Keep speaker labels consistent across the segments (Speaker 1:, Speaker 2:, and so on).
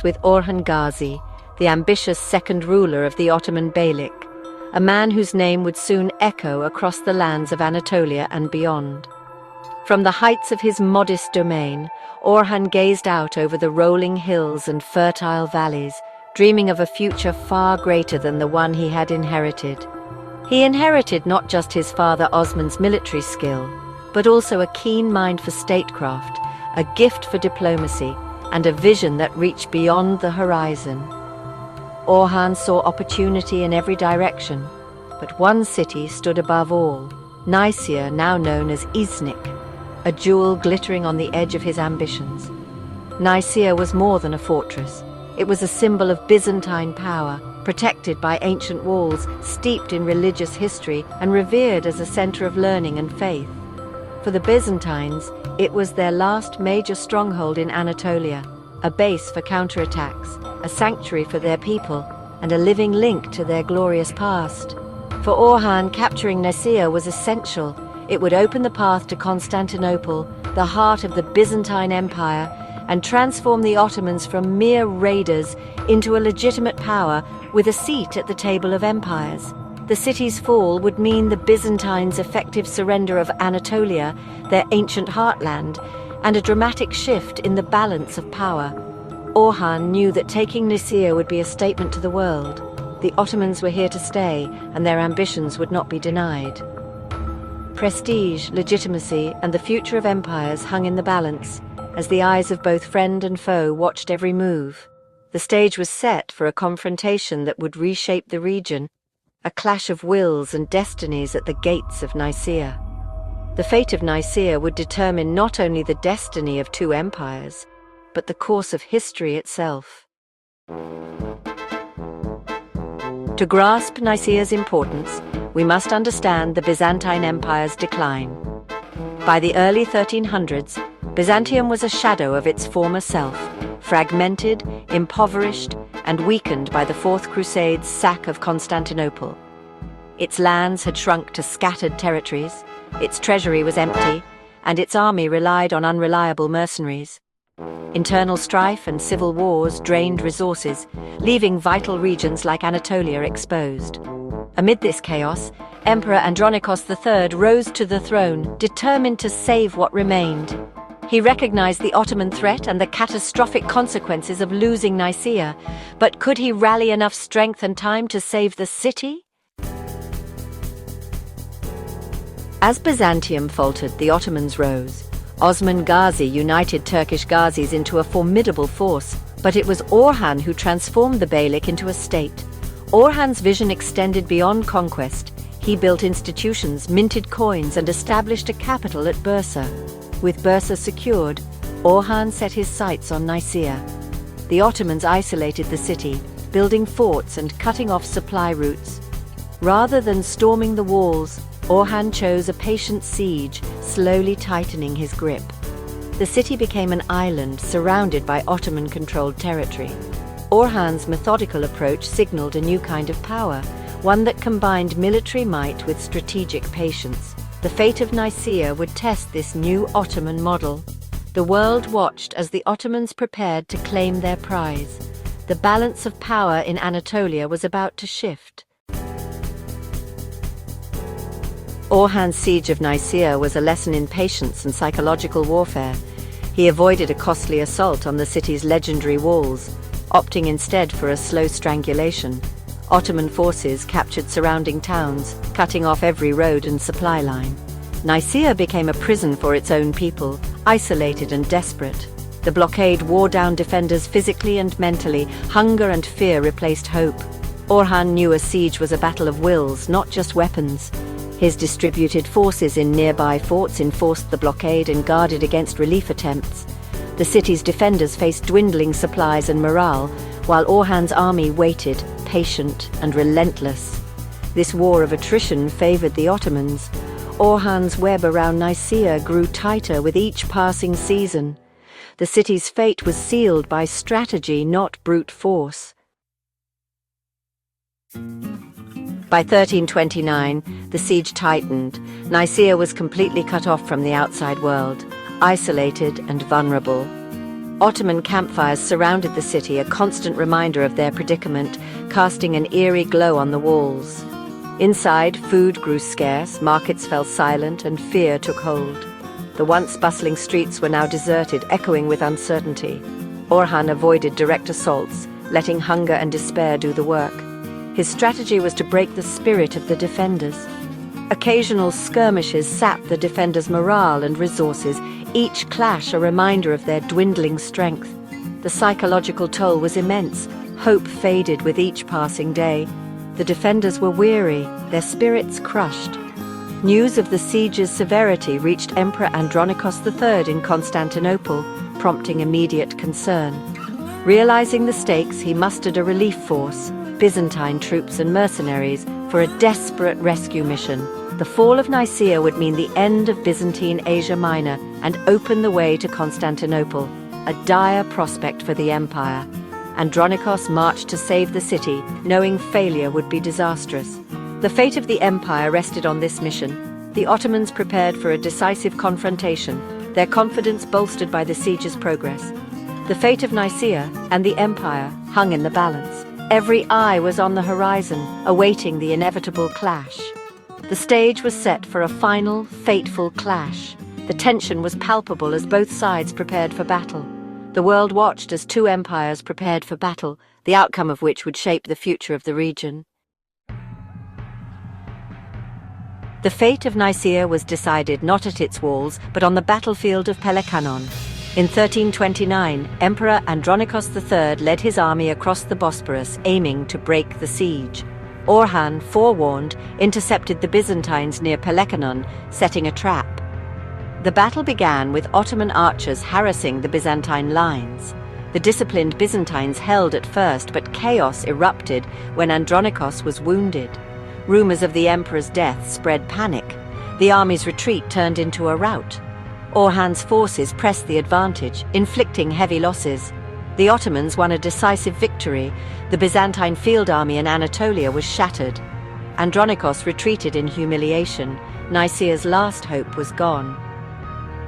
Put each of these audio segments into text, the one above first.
Speaker 1: with Orhan Gazi, the ambitious second ruler of the Ottoman Beylik, a man whose name would soon echo across the lands of Anatolia and beyond. From the heights of his modest domain, Orhan gazed out over the rolling hills and fertile valleys, dreaming of a future far greater than the one he had inherited. He inherited not just his father Osman's military skill, but also a keen mind for statecraft, a gift for diplomacy, and a vision that reached beyond the horizon. Orhan saw opportunity in every direction, but one city stood above all, Nicaea, now known as İznik, a jewel glittering on the edge of his ambitions. Nicaea was more than a fortress. It was a symbol of Byzantine power, protected by ancient walls, steeped in religious history, and revered as a center of learning and faith. For the Byzantines, it was their last major stronghold in Anatolia, a base for counterattacks, a sanctuary for their people, and a living link to their glorious past. For Orhan, capturing Nicaea was essential. It would open the path to Constantinople, the heart of the Byzantine Empire, and transform the Ottomans from mere raiders into a legitimate power with a seat at the table of empires. The city's fall would mean the Byzantines' effective surrender of Anatolia, their ancient heartland, and a dramatic shift in the balance of power. Orhan knew that taking Nicaea would be a statement to the world. The Ottomans were here to stay, and their ambitions would not be denied. Prestige, legitimacy, and the future of empires hung in the balance, as the eyes of both friend and foe watched every move. The stage was set for a confrontation that would reshape the region, a clash of wills and destinies at the gates of Nicaea. The fate of Nicaea would determine not only the destiny of two empires, but the course of history itself. To grasp Nicaea's importance, we must understand the Byzantine Empire's decline. By the early 1300s, Byzantium was a shadow of its former self, fragmented, impoverished, and weakened by the Fourth Crusade's sack of Constantinople. Its lands had shrunk to scattered territories, its treasury was empty, and its army relied on unreliable mercenaries. Internal strife and civil wars drained resources, leaving vital regions like Anatolia exposed. Amid this chaos, Emperor Andronikos III rose to the throne, determined to save what remained. He recognized the Ottoman threat and the catastrophic consequences of losing Nicaea, but could he rally enough strength and time to save the city? As Byzantium faltered, the Ottomans rose. Osman Gazi united Turkish Ghazis into a formidable force, but it was Orhan who transformed the Beylik into a state. Orhan's vision extended beyond conquest. He built institutions, minted coins, and established a capital at Bursa. With Bursa secured, Orhan set his sights on Nicaea. The Ottomans isolated the city, building forts and cutting off supply routes. Rather than storming the walls, Orhan chose a patient siege, slowly tightening his grip. The city became an island surrounded by Ottoman-controlled territory. Orhan's methodical approach signaled a new kind of power, one that combined military might with strategic patience. The fate of Nicaea would test this new Ottoman model. The world watched as the Ottomans prepared to claim their prize. The balance of power in Anatolia was about to shift. Orhan's siege of Nicaea was a lesson in patience and psychological warfare. He avoided a costly assault on the city's legendary walls, opting instead for a slow strangulation. Ottoman forces captured surrounding towns, cutting off every road and supply line. Nicaea became a prison for its own people, isolated and desperate. The blockade wore down defenders physically and mentally. Hunger and fear replaced hope. Orhan knew a siege was a battle of wills, not just weapons. His distributed forces in nearby forts enforced the blockade and guarded against relief attempts. The city's defenders faced dwindling supplies and morale, while Orhan's army waited, patient and relentless. This war of attrition favored the Ottomans. Orhan's web around Nicaea grew tighter with each passing season. The city's fate was sealed by strategy, not brute force. By 1329, the siege tightened. Nicaea was completely cut off from the outside world, isolated and vulnerable. Ottoman campfires surrounded the city, a constant reminder of their predicament, casting an eerie glow on the walls. Inside, food grew scarce, markets fell silent, and fear took hold. The once bustling streets were now deserted, echoing with uncertainty. Orhan avoided direct assaults, letting hunger and despair do the work. His strategy was to break the spirit of the defenders. Occasional skirmishes sapped the defenders' morale and resources, each clash a reminder of their dwindling strength. The psychological toll was immense. Hope faded with each passing day. The defenders were weary, their spirits crushed. News of the siege's severity reached Emperor Andronikos III in Constantinople, prompting immediate concern. Realizing the stakes, he mustered a relief force, Byzantine troops and mercenaries, for a desperate rescue mission. The fall of Nicaea would mean the end of Byzantine Asia Minor and open the way to Constantinople, a dire prospect for the empire. Andronikos marched to save the city, knowing failure would be disastrous. The fate of the empire rested on this mission. The Ottomans prepared for a decisive confrontation, their confidence bolstered by the siege's progress. The fate of Nicaea and the empire hung in the balance. Every eye was on the horizon, awaiting the inevitable clash. The stage was set for a final, fateful clash. The tension was palpable as both sides prepared for battle. The world watched as two empires prepared for battle, the outcome of which would shape the future of the region. The fate of Nicaea was decided not at its walls, but on the battlefield of Peloponnesus. In 1329, Emperor Andronikos III led his army across the Bosporus, aiming to break the siege. Orhan, forewarned, intercepted the Byzantines near Peloponnesus, setting a trap. The battle began with Ottoman archers harassing the Byzantine lines. The disciplined Byzantines held at first, but chaos erupted when Andronikos was wounded. Rumors of the emperor's death spread panic. The army's retreat turned into a rout. Orhan's forces pressed the advantage, inflicting heavy losses. The Ottomans won a decisive victory. The Byzantine field army in Anatolia was shattered. Andronikos retreated in humiliation. Nicaea's last hope was gone.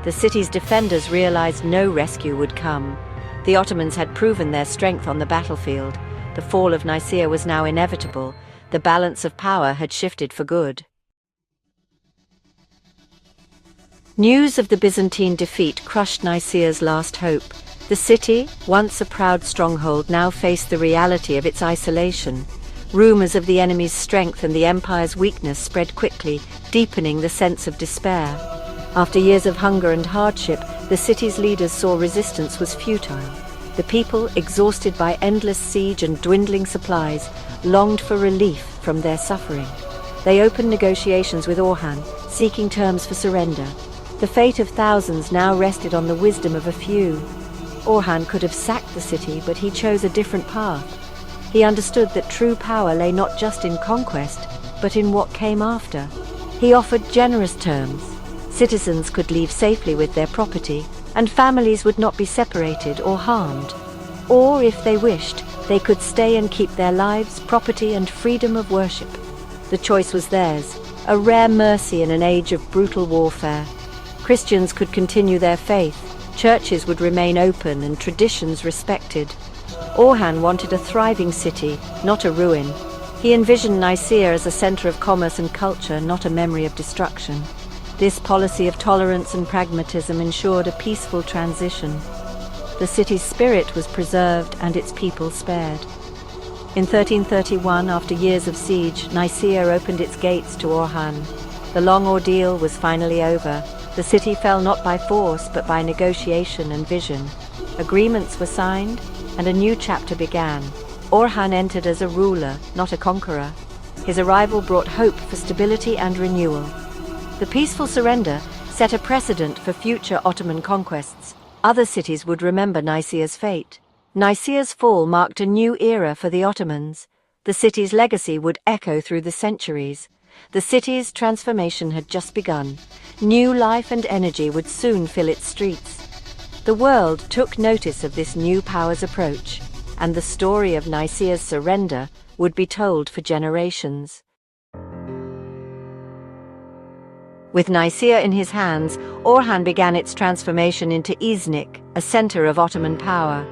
Speaker 1: The city's defenders realized no rescue would come. The Ottomans had proven their strength on the battlefield. The fall of Nicaea was now inevitable. The balance of power had shifted for good. News of the Byzantine defeat crushed Nicaea's last hope. The city, once a proud stronghold, now faced the reality of its isolation. Rumors of the enemy's strength and the empire's weakness spread quickly, deepening the sense of despair. After years of hunger and hardship, the city's leaders saw resistance was futile. The people, exhausted by endless siege and dwindling supplies, longed for relief from their suffering. They opened negotiations with Orhan, seeking terms for surrender. The fate of thousands now rested on the wisdom of a few. Orhan could have sacked the city, but he chose a different path. He understood that true power lay not just in conquest, but in what came after. He offered generous terms. Citizens could leave safely with their property, and families would not be separated or harmed. Or, if they wished, they could stay and keep their lives, property, and freedom of worship. The choice was theirs, a rare mercy in an age of brutal warfare. Christians could continue their faith, churches would remain open, and traditions respected. Orhan wanted a thriving city, not a ruin. He envisioned Nicaea as a center of commerce and culture, not a memory of destruction. This policy of tolerance and pragmatism ensured a peaceful transition. The city's spirit was preserved and its people spared. In 1331, after years of siege, Nicaea opened its gates to Orhan. The long ordeal was finally over. The city fell not by force, but by negotiation and vision. Agreements were signed, and a new chapter began. Orhan entered as a ruler, not a conqueror. His arrival brought hope for stability and renewal. The peaceful surrender set a precedent for future Ottoman conquests. Other cities would remember Nicaea's fate. Nicaea's fall marked a new era for the Ottomans. The city's legacy would echo through the centuries. The city's transformation had just begun. New life and energy would soon fill its streets. The world took notice of this new power's approach, and the story of Nicaea's surrender would be told for generations. With Nicaea in his hands, Orhan began its transformation into İznik, a center of Ottoman power.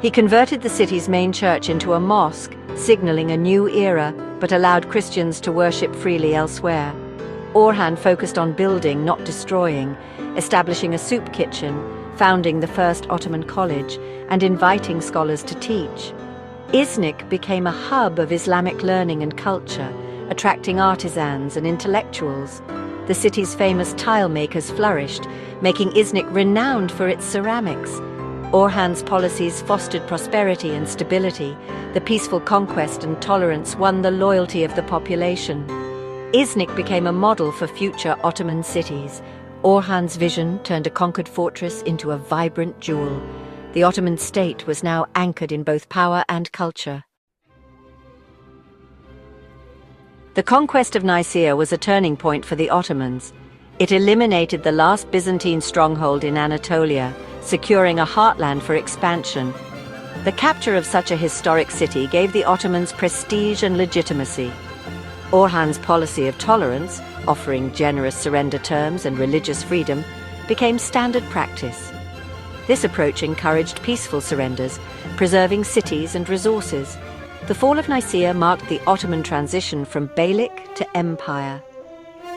Speaker 1: He converted the city's main church into a mosque, signaling a new era, but allowed Christians to worship freely elsewhere. Orhan focused on building, not destroying, establishing a soup kitchen, founding the first Ottoman college, and inviting scholars to teach. İznik became a hub of Islamic learning and culture, attracting artisans and intellectuals. The city's famous tile makers flourished, making İznik renowned for its ceramics. Orhan's policies fostered prosperity and stability. The peaceful conquest and tolerance won the loyalty of the population. İznik became a model for future Ottoman cities. Orhan's vision turned a conquered fortress into a vibrant jewel. The Ottoman state was now anchored in both power and culture. The conquest of Nicaea was a turning point for the Ottomans. It eliminated the last Byzantine stronghold in Anatolia, securing a heartland for expansion. The capture of such a historic city gave the Ottomans prestige and legitimacy. Orhan's policy of tolerance, offering generous surrender terms and religious freedom, became standard practice. This approach encouraged peaceful surrenders, preserving cities and resources. The fall of Nicaea marked the Ottoman transition from Beylik to empire.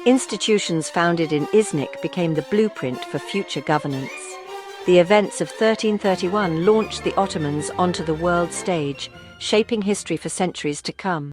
Speaker 1: Institutions founded in İznik became the blueprint for future governance. The events of 1331 launched the Ottomans onto the world stage, shaping history for centuries to come.